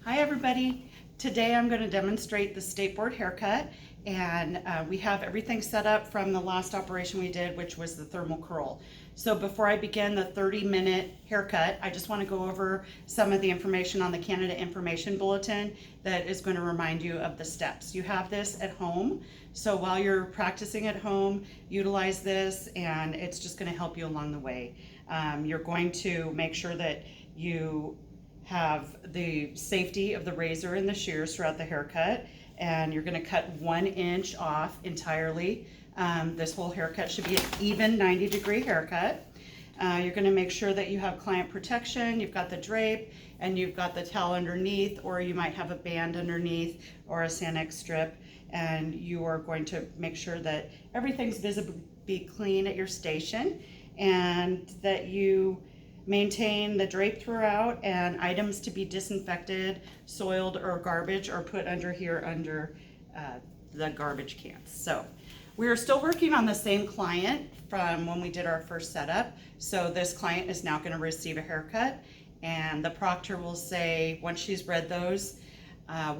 Hi everybody. Today I'm going to demonstrate the State Board haircut, and we have everything set up from the last operation we did, which was the thermal curl. So before I begin the 30-minute haircut, I just want to go over some of the information on the Canada Information Bulletin that is going to remind you of the steps. You have this at home, so while you're practicing at home, utilize this and it's just going to help you along the way. You're going to make sure that you have the safety of the razor and the shears throughout the haircut, and you're going to cut 1 inch off entirely. This whole haircut should be an even 90-degree haircut. You're going to make sure that you have client protection, you've got the drape, and you've got the towel underneath, or you might have a band underneath or a Sanex strip, and you are going to make sure that everything's visibly clean at your station and that you maintain the drape throughout, and items to be disinfected, soiled, or garbage are put under here under the garbage cans. So we are still working on the same client from when we did our first setup. So this client is now going to receive a haircut, and the proctor will say, once she's read those,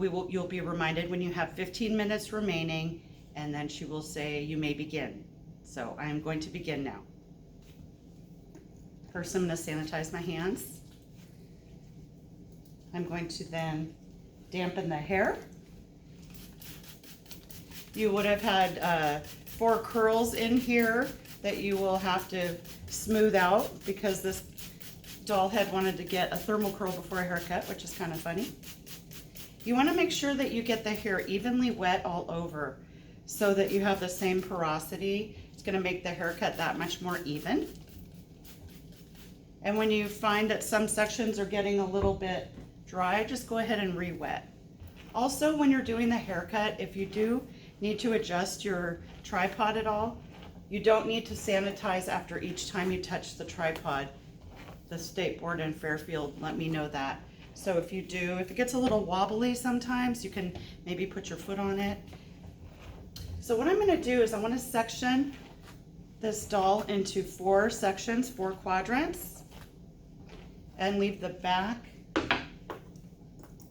you'll be reminded when you have 15 minutes remaining, and then she will say you may begin. So I am going to begin now. First, I'm going to sanitize my hands. I'm going to then dampen the hair. You would have had 4 curls in here that you will have to smooth out because this doll head wanted to get a thermal curl before a haircut, which is kind of funny. You want to make sure that you get the hair evenly wet all over so that you have the same porosity. It's going to make the haircut that much more even. And when you find that some sections are getting a little bit dry, just go ahead and re-wet. Also, when you're doing the haircut, if you do need to adjust your tripod at all, you don't need to sanitize after each time you touch the tripod. The State Board in Fairfield let me know that. So if you do, if it gets a little wobbly sometimes, you can maybe put your foot on it. So what I'm going to do is I want to section this doll into 4 sections, 4 quadrants, and leave the back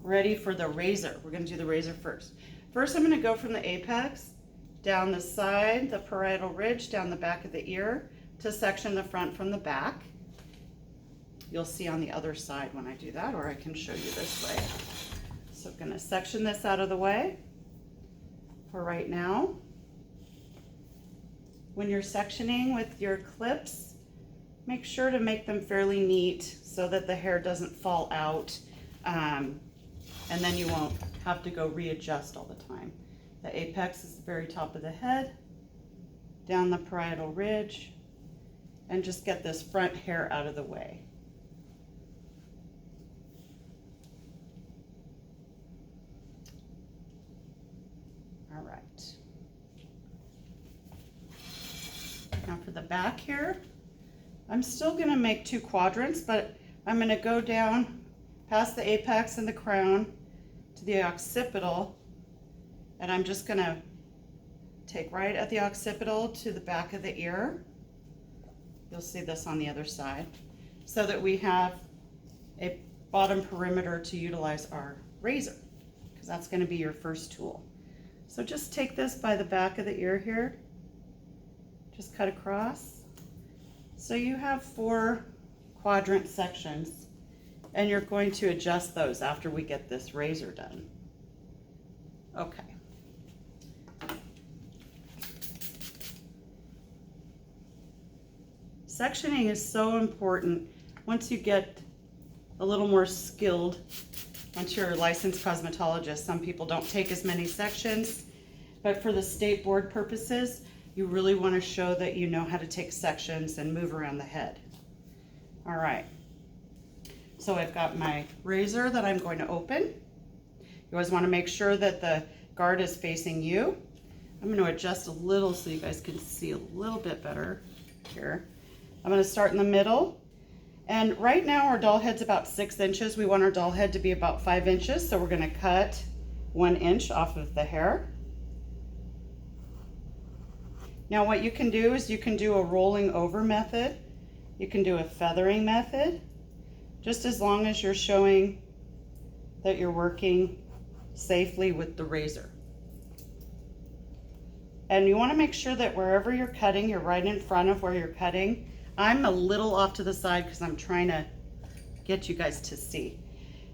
ready for the razor. We're going to do the razor first. First, I'm going to go from the apex down the side, the parietal ridge, down the back of the ear to section the front from the back. You'll see on the other side when I do that, or I can show you this way. So I'm going to section this out of the way for right now. When you're sectioning with your clips, make sure to make them fairly neat so that the hair doesn't fall out, and then you won't have to go readjust all the time. The apex is the very top of the head, down the parietal ridge, and just get this front hair out of the way. All right. Now for the back here, I'm still going to make 2 quadrants, but I'm going to go down past the apex and the crown to the occipital, and I'm just going to take right at the occipital to the back of the ear. You'll see this on the other side, so that we have a bottom perimeter to utilize our razor, because that's going to be your first tool. So just take this by the back of the ear here, just cut across. So you have 4 quadrant sections, and you're going to adjust those after we get this razor done. Okay. Sectioning is so important. Once you get a little more skilled, once you're a licensed cosmetologist, some people don't take as many sections, but for the State Board purposes, you really want to show that you know how to take sections and move around the head. All right. So I've got my razor that I'm going to open. You always want to make sure that the guard is facing you. I'm going to adjust a little so you guys can see a little bit better here. I'm going to start in the middle. And right now our doll head's about 6 inches. We want our doll head to be about 5 inches. So we're going to cut 1 inch off of the hair. Now what you can do is you can do a rolling over method. You can do a feathering method, just as long as you're showing that you're working safely with the razor. And you want to make sure that wherever you're cutting, you're right in front of where you're cutting. I'm a little off to the side because I'm trying to get you guys to see.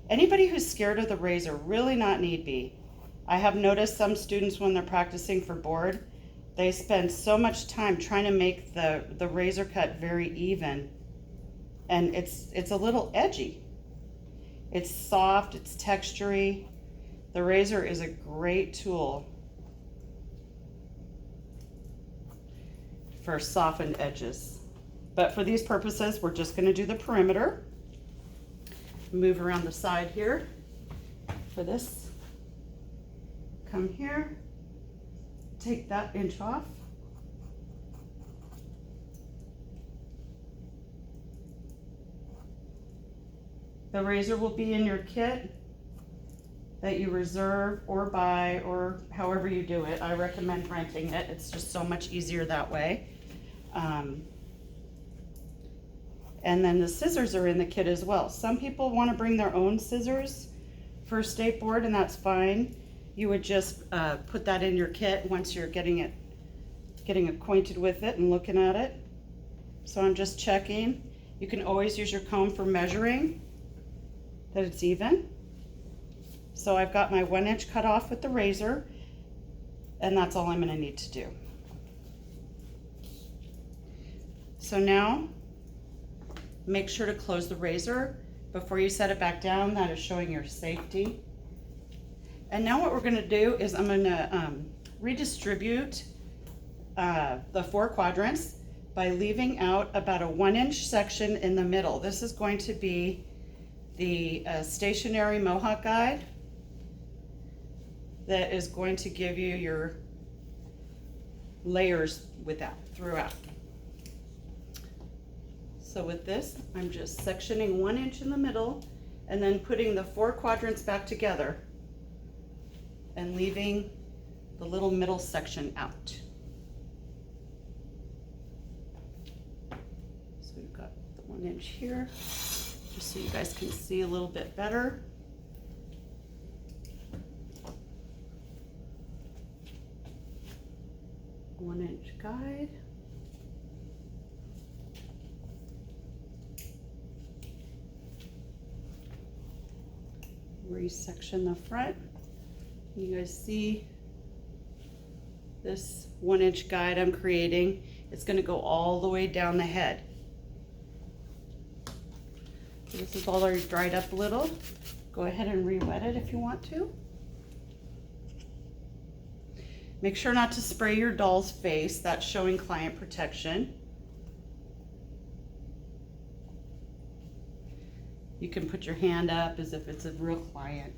Anybody who's scared of the razor, really not need be. I have noticed some students when they're practicing for board, they spend so much time trying to make the razor cut very even, and it's a little edgy. It's soft, it's textury. The razor is a great tool for softened edges. But for these purposes, we're just gonna do the perimeter. Move around the side here for this. Come here, take that inch off. The razor will be in your kit that you reserve or buy, or however you do it. I recommend renting it. It's just so much easier that way. And then the scissors are in the kit as well. Some people want to bring their own scissors for state board, and that's fine. You would just put that in your kit once you're getting acquainted with it and looking at it. So I'm just checking. You can always use your comb for measuring that it's even. So I've got my 1 inch cut off with the razor, and that's all I'm going to need to do. So now make sure to close the razor before you set it back down. That is showing your safety. And now what we're going to do is I'm going to redistribute the 4 quadrants by leaving out about a 1 inch section in the middle. This is going to be the stationary Mohawk guide that is going to give you your layers throughout. So with this, I'm just sectioning 1 inch in the middle and then putting the 4 quadrants back together and leaving the little middle section out. So we've got the 1 inch here, just so you guys can see a little bit better. One-inch guide. Resection the front. You guys see this 1 inch guide I'm creating. It's going to go all the way down the head. So this is all already dried up a little. Go ahead and re-wet it if you want to. Make sure not to spray your doll's face. That's showing client protection. You can put your hand up as if it's a real client.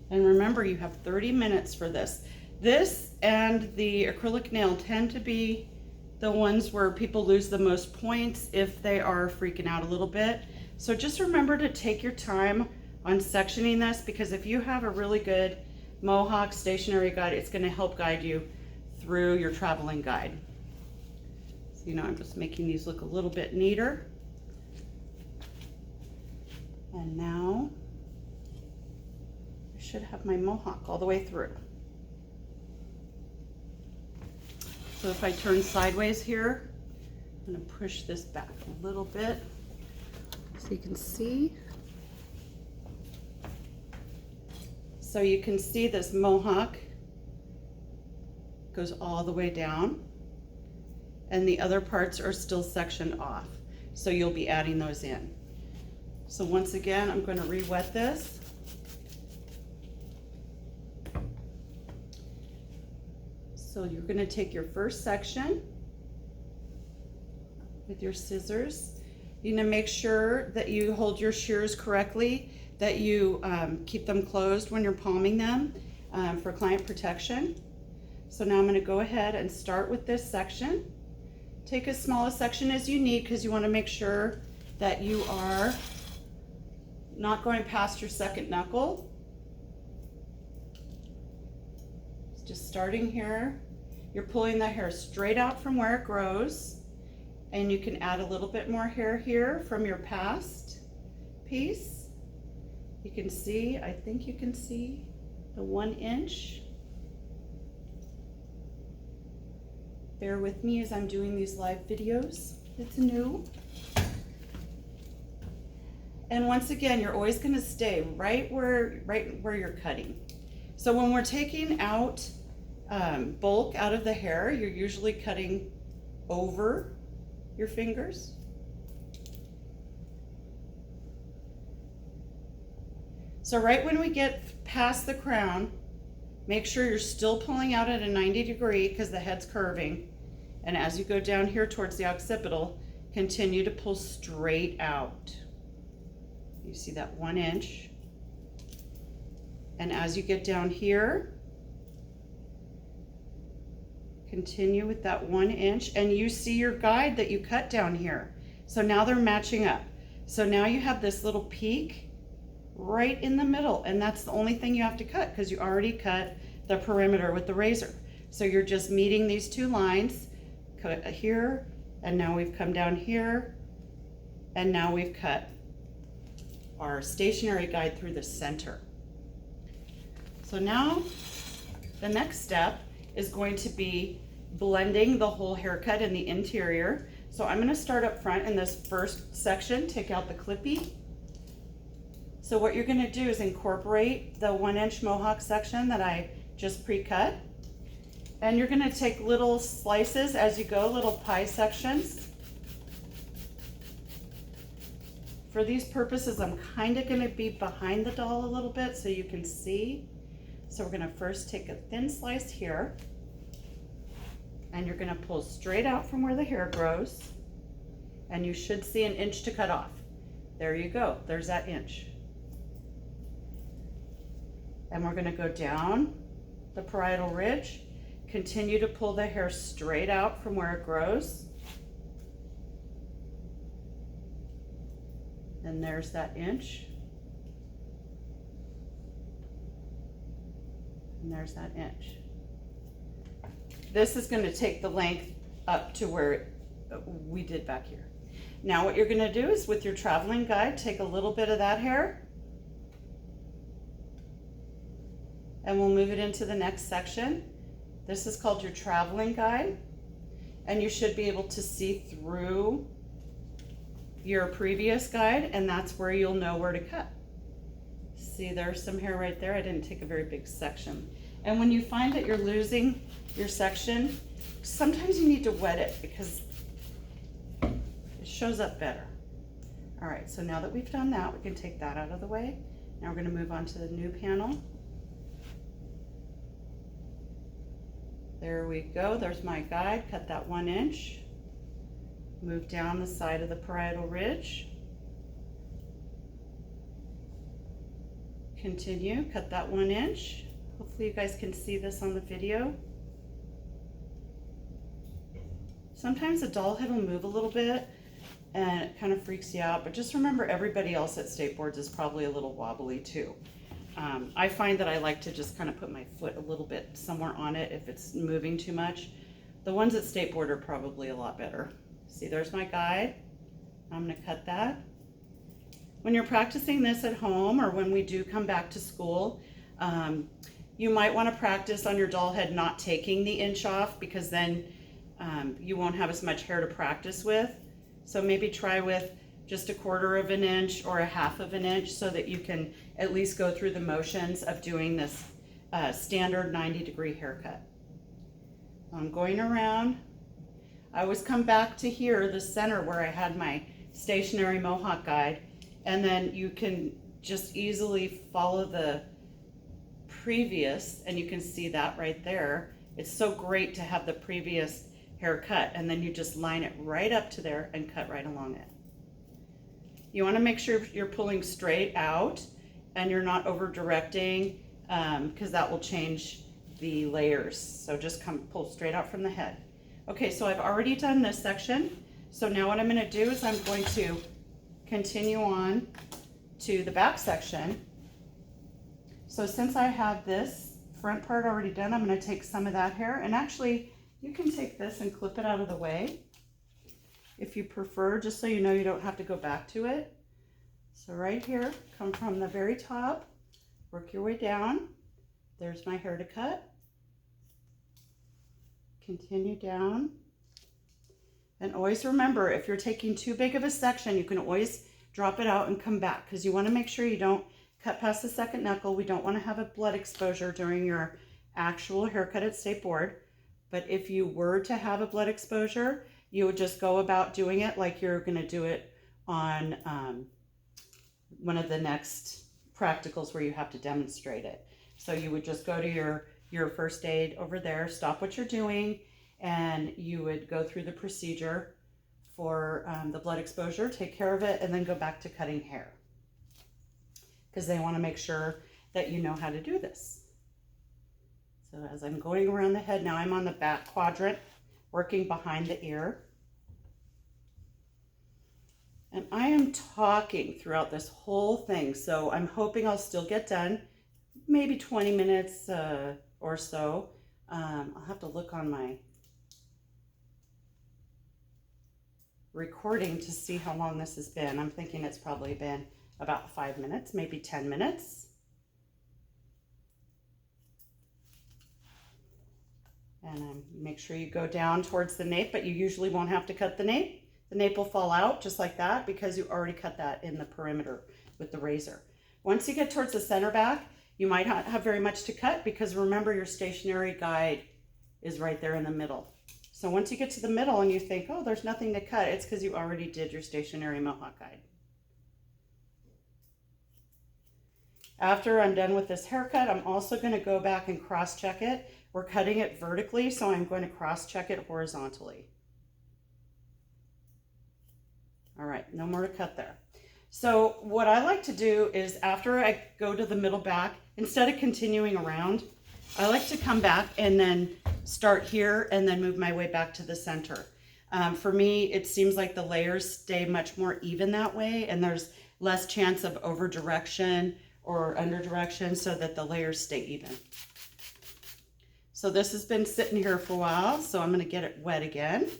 And remember, you have 30 minutes for this. This and the acrylic nail tend to be the ones where people lose the most points if they are freaking out a little bit. So just remember to take your time on sectioning this, because if you have a really good Mohawk stationary guide, it's going to help guide you through your traveling guide. So, you know, I'm just making these look a little bit neater. And now I should have my Mohawk all the way through. So if I turn sideways here, I'm going to push this back a little bit so you can see. So you can see this Mohawk goes all the way down, and the other parts are still sectioned off. So you'll be adding those in. So once again, I'm going to re-wet this. So you're going to take your first section with your scissors. You need to make sure that you hold your shears correctly, that you keep them closed when you're palming them for client protection. So now I'm going to go ahead and start with this section. Take as small a section as you need, because you want to make sure that you are not going past your second knuckle. Just starting here. You're pulling the hair straight out from where it grows, and you can add a little bit more hair here from your past piece. You can see, I think you can see the 1 inch. Bear with me as I'm doing these live videos. It's new. And once again, you're always going to stay right where you're cutting. So when we're taking out bulk out of the hair, you're usually cutting over your fingers. So right when we get past the crown, make sure you're still pulling out at a 90 degree because the head's curving. And as you go down here towards the occipital, continue to pull straight out. You see that 1 inch. And as you get down here, continue with that 1 inch, and you see your guide that you cut down here. So now they're matching up. So now you have this little peak right in the middle, and that's the only thing you have to cut because you already cut the perimeter with the razor. So you're just meeting these two lines, cut here, and now we've come down here, and now we've cut our stationary guide through the center. So now the next step is going to be blending the whole haircut in the interior. So I'm going to start up front in this first section, take out the clippy. So what you're going to do is incorporate the 1 inch mohawk section that I just pre-cut. And you're going to take little slices as you go, little pie sections. For these purposes, I'm kind of going to be behind the doll a little bit so you can see. So we're going to first take a thin slice here, and you're going to pull straight out from where the hair grows, and you should see 1 inch to cut off. There you go, there's that inch. And we're going to go down the parietal ridge, continue to pull the hair straight out from where it grows. And there's that inch. And there's that inch. This is going to take the length up to where we did back here. Now what you're going to do is with your traveling guide, take a little bit of that hair and we'll move it into the next section. This is called your traveling guide, and you should be able to see through your previous guide, and that's where you'll know where to cut. See, there's some hair right there. I didn't take a very big section. And when you find that you're losing your section, sometimes you need to wet it because it shows up better. All right, so now that we've done that, we can take that out of the way. Now we're going to move on to the new panel. There we go, there's my guide, cut that 1 inch. Move down the side of the parietal ridge. Continue, cut that 1 inch. Hopefully you guys can see this on the video. Sometimes the doll head will move a little bit and it kind of freaks you out, but just remember everybody else at Skateboards is probably a little wobbly too. I find that I like to just kind of put my foot a little bit somewhere on it if it's moving too much. The ones at Skateboard are probably a lot better. See, there's my guide. I'm going to cut that. When you're practicing this at home or when we do come back to school, you might want to practice on your doll head not taking the inch off because then you won't have as much hair to practice with. So maybe try with just 1/4 of an inch or 1/2 of an inch so that you can at least go through the motions of doing this standard 90-degree haircut. I'm going around. I always come back to here, the center where I had my stationary mohawk guide, and then you can just easily follow the previous, and you can see that right there. It's so great to have the previous haircut, and then you just line it right up to there and cut right along it. You want to make sure you're pulling straight out and you're not over directing because that will change the layers. So just pull straight out from the head. Okay, so I've already done this section. So now what I'm going to do is I'm going to continue on to the back section. So since I have this front part already done, I'm going to take some of that hair, and actually You can take this and clip it out of the way if you prefer, just so you know you don't have to go back to it. So right here, come from the very top, work your way down. There's my hair to cut. Continue down. And always remember, if you're taking too big of a section, you can always drop it out and come back, because you want to make sure you don't cut past the second knuckle. We don't want to have a blood exposure during your actual haircut at State Board. But if you were to have a blood exposure, you would just go about doing it like you're going to do it on one of the next practicals where you have to demonstrate it. So you would just go to your first aid over there, stop what you're doing, and you would go through the procedure for the blood exposure, take care of it, and then go back to cutting hair, because they want to make sure that you know how to do this. So as I'm going around the head, now I'm on the back quadrant, working behind the ear. And I am talking throughout this whole thing, so I'm hoping I'll still get done, maybe 20 minutes or so. I'll have to look on my recording to see how long this has been. I'm thinking it's probably been about 5 minutes, maybe 10 minutes. And make sure you go down towards the nape, but you usually won't have to cut the nape. The nape will fall out just like that because you already cut that in the perimeter with the razor. Once you get towards the center back, you might not have very much to cut, because remember, your stationary guide is right there in the middle. So once you get to the middle and you think, oh, there's nothing to cut, it's because you already did your stationary mohawk guide. After I'm done with this haircut, I'm also going to go back and cross-check it. We're cutting it vertically, so I'm going to cross-check it horizontally. All right, no more to cut there. So what I like to do is, after I go to the middle back, instead of continuing around, I like to come back and then start here and then move my way back to the center. For me, it seems like the layers stay much more even that way, and there's less chance of over direction or under direction, so that the layers stay even. So this has been sitting here for a while, so I'm going to get it wet again.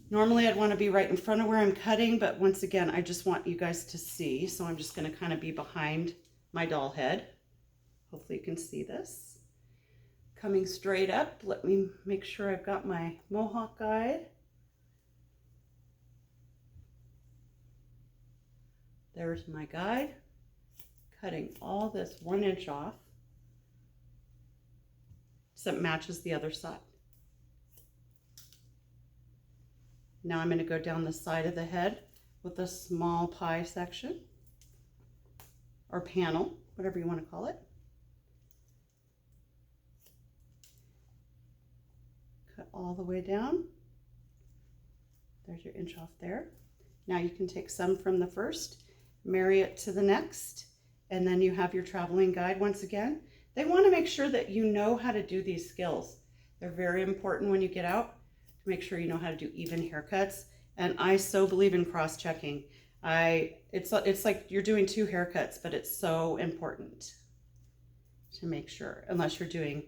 Normally I'd want to be right in front of where I'm cutting, but once again, I just want you guys to see, so I'm just going to kind of be behind my doll head. Hopefully you can see this. Coming straight up, let me make sure I've got my mohawk guide. There's my guide, cutting all this 1 inch off so it matches the other side. Now I'm going to go down the side of the head with a small pie section, or panel, whatever you want to call it. Cut all the way down. There's your inch off there. Now you can take some from the first, marry it to the next, and then you have your traveling guide once again. They want to make sure that you know how to do these skills. They're very important when you get out, to make sure you know how to do even haircuts. And I so believe in cross-checking. It's like you're doing 2 haircuts, but it's so important to make sure, unless you're doing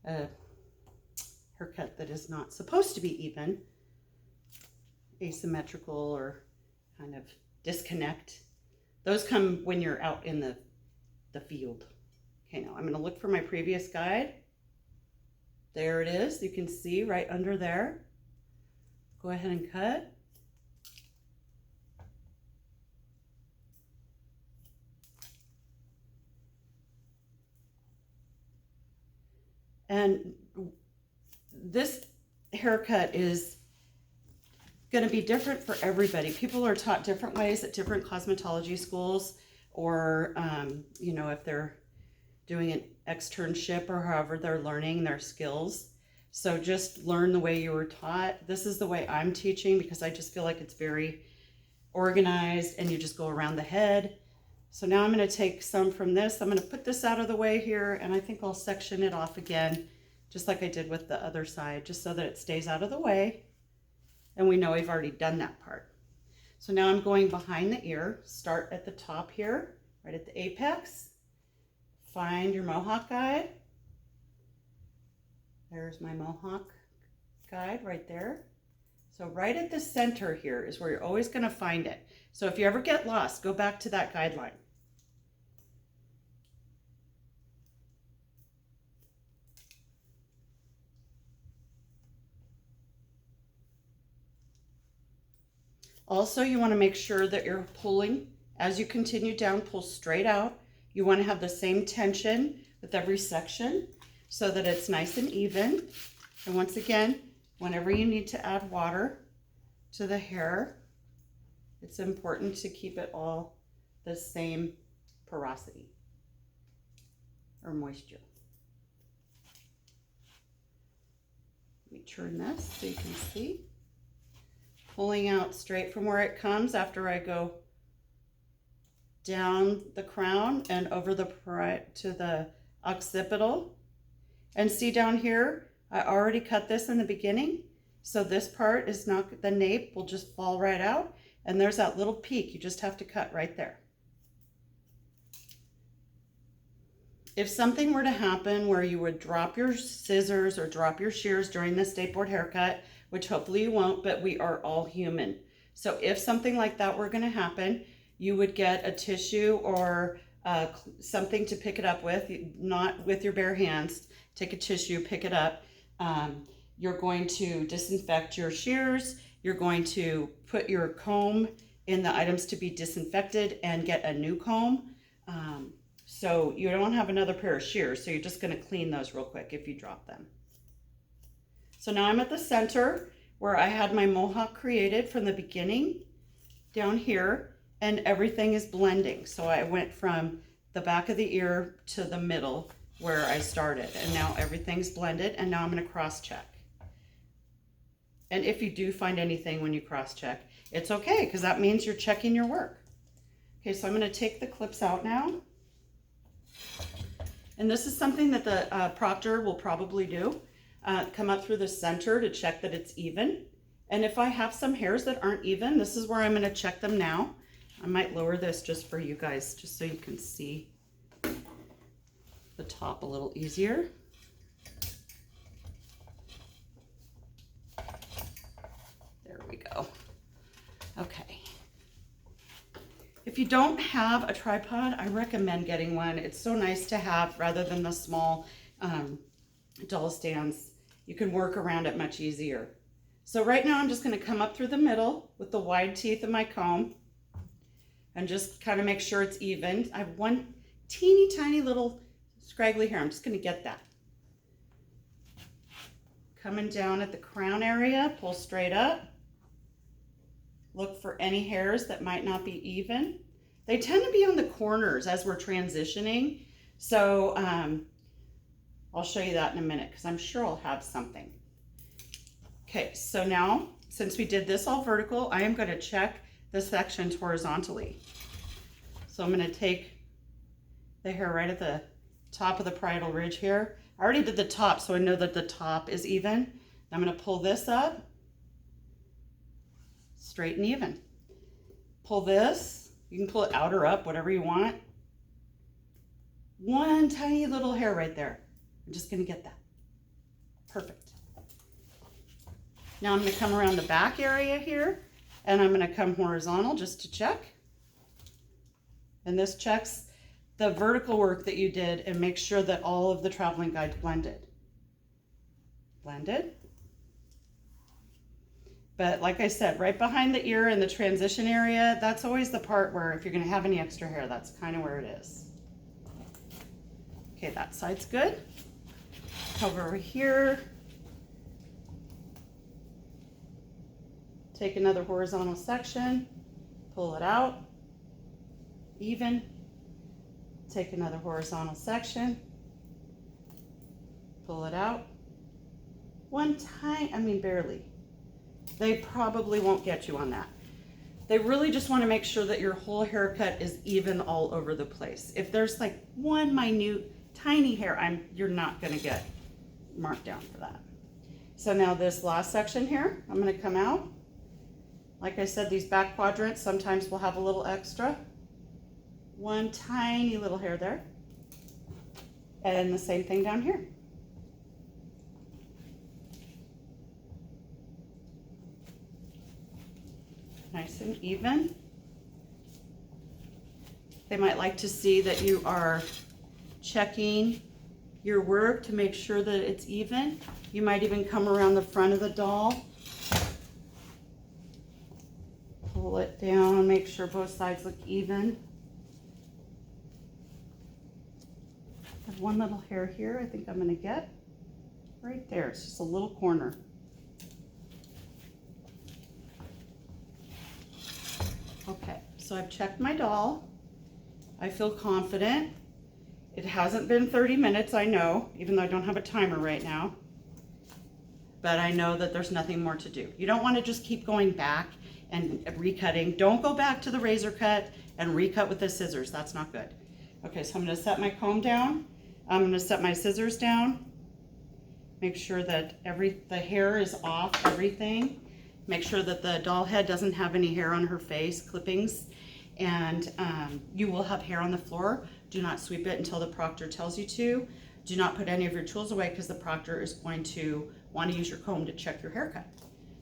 a haircut that is not supposed to be even, asymmetrical, or kind of disconnect. Those come when you're out in the field. Okay, now I'm going to look for my previous guide. There it is. You can see right under there. Go ahead and cut. And this haircut is going to be different for everybody. People are taught different ways at different cosmetology schools, or you know, if they're doing an externship or however they're learning their skills. So just learn the way you were taught. This is the way I'm teaching, because I just feel like it's very organized and you just go around the head. So now I'm going to take some from this. I'm going to put this out of the way here, and I think I'll section it off again, just like I did with the other side, just so that it stays out of the way. And we know we've already done that part. So now I'm going behind the ear. Start at the top here, right at the apex. Find your mohawk guide. There's my Mohawk guide right there. So right at the center here is where you're always going to find it. So if you ever get lost, go back to that guideline. Also, you want to make sure that you're pulling, as you continue down, pull straight out. You want to have the same tension with every section so that it's nice and even. And once again, whenever you need to add water to the hair, it's important to keep it all the same porosity or moisture. Let me turn this so you can see. Pulling out straight from where it comes after I go down the crown and over to the occipital. And see down here, I already cut this in the beginning. So this part is not, the nape will just fall right out. And there's that little peak. You just have to cut right there. If something were to happen where you would drop your scissors or drop your shears during the skateboard haircut, which hopefully you won't, but we are all human. So if something like that were going to happen, you would get a tissue or something to pick it up with, not with your bare hands. Take a tissue, pick it up. You're going to disinfect your shears. You're going to put your comb in the items to be disinfected and get a new comb. So you don't have another pair of shears, so you're just going to clean those real quick if you drop them. So now I'm at the center where I had my mohawk created from the beginning down here, and everything is blending. So I went from the back of the ear to the middle where I started, and now everything's blended, and now I'm going to cross check. And if you do find anything when you cross check, it's okay, because that means you're checking your work. Okay, so I'm going to take the clips out now. And this is something that the proctor will probably do. Come up through the center to check that it's even. And if I have some hairs that aren't even, this is where I'm going to check them now. I might lower this just for you guys, just so you can see the top a little easier. There we go. Okay. If you don't have a tripod, I recommend getting one. It's so nice to have rather than the small doll stands. You can work around it much easier. So right now I'm just going to come up through the middle with the wide teeth of my comb and just kind of make sure it's even. I have one teeny tiny little scraggly hair. I'm just going to get that. Coming down at the crown area, pull straight up. Look for any hairs that might not be even. They tend to be on the corners as we're transitioning. So I'll show you that in a minute because I'm sure I'll have something. Okay, so now since we did this all vertical, I am going to check the sections horizontally. So I'm going to take the hair right at the top of the parietal ridge here. I already did the top, so I know that the top is even. I'm going to pull this up, straight and even. Pull this, you can pull it out or up, whatever you want. One tiny little hair right there. I'm just going to get that. Perfect. Now I'm going to come around the back area here, and I'm going to come horizontal just to check. And this checks the vertical work that you did and make sure that all of the traveling guides blended. Blended. But like I said, right behind the ear in the transition area, that's always the part where if you're going to have any extra hair, that's kind of where it is. Okay, that side's good. Cover over here. Take another horizontal section, pull it out, even. Take another horizontal section, pull it out. One tiny, barely. They probably won't get you on that. They really just want to make sure that your whole haircut is even all over the place. If there's like one minute, tiny hair, you're not going to get marked down for that. So now this last section here, I'm going to come out. Like I said, these back quadrants sometimes will have a little extra. One tiny little hair there. And the same thing down here. nice and even. They might like to see that you are checking your work to make sure that it's even. You might even come around the front of the doll, pull it down, make sure both sides look even. I have one little hair here I think I'm gonna get. Right there, it's just a little corner. Okay, so I've checked my doll. I feel confident. It hasn't been 30 minutes, I know, even though I don't have a timer right now. But I know that there's nothing more to do. You don't want to just keep going back and recutting. Don't go back to the razor cut and recut with the scissors. That's not good. Okay, so I'm going to set my comb down. I'm going to set my scissors down. Make sure that the hair is off everything. Make sure that the doll head doesn't have any hair on her face, clippings. And you will have hair on the floor. Do not sweep it until the proctor tells you to. Do not put any of your tools away because the proctor is going to want to use your comb to check your haircut.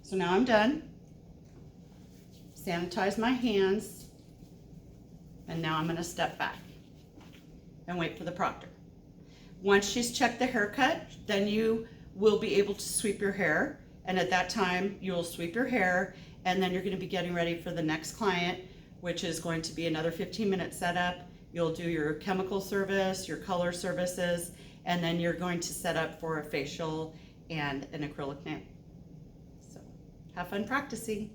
So now I'm done. Sanitize my hands. And now I'm going to step back and wait for the proctor. Once she's checked the haircut, then you will be able to sweep your hair. And at that time, you'll sweep your hair, and then you're going to be getting ready for the next client, which is going to be another 15-minute setup. You'll do your chemical service, your color services, and then you're going to set up for a facial and an acrylic nail. So have fun practicing.